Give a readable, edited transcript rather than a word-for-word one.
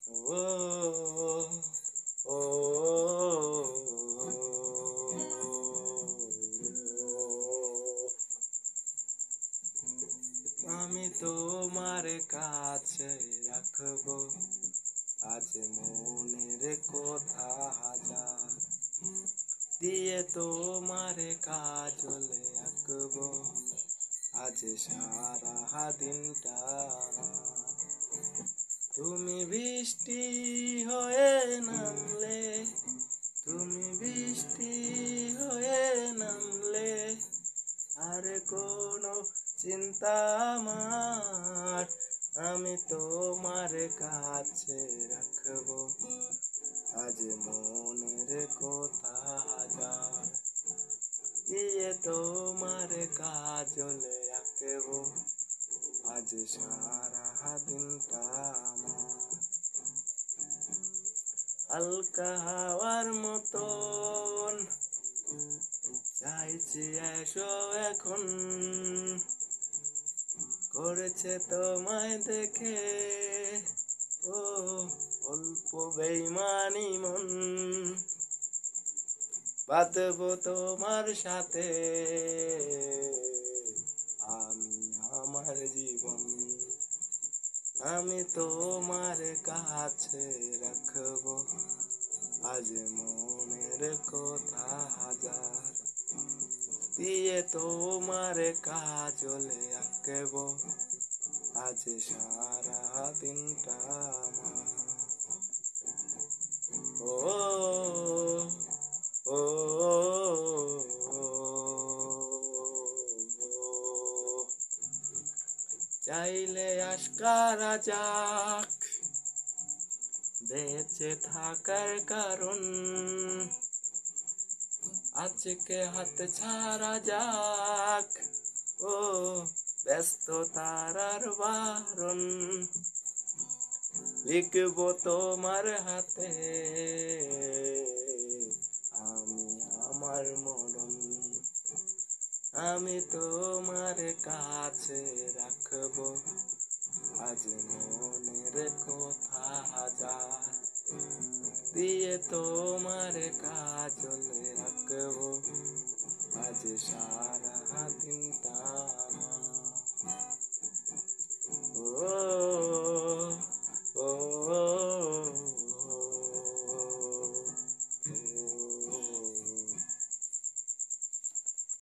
ও ও আমি তোমার কাছে রাখবো আজ মনের কথা হাজার দিয়ে তোমার কাজলে আঁকবো আজ সারা দিনটা আমার। তুমি বৃষ্টি হয়ে নামলে, তুমি বৃষ্টি হয়ে নামলে আর কোনো চিন্তা আমার, আমি তোমার কাছে রাখবো আজ মনের কথা হাজার দিয়ে তোমার কাজলে আঁকবো আজ সারা দিনটা আমার। হালকা হাওয়ার মতন চাইছি এসো এখন, করেছে তোমায় দেখে ও অল্প বেইমানি মন, বাঁধবো তোমার সাথে আমি আমার জীবন, আমি তোমার কাছে রাখবো আজ মনের কথা হাজার দিয়ে তোমার কাজলে আঁকবো আজ সারা দিনটা আমার। ও ও চাইলে আশকারা যাক বেঁচে থাকার কারণ, আজকে হাত ছাড়া যাক ও ব্যস্ততার আর বারণ, লিখবো তোমার হাতে আমি আমার মরণ, আমি তোমার কাছে রাখবো আজ মনের কথা হাজার দিয়ে তোমার কাজলে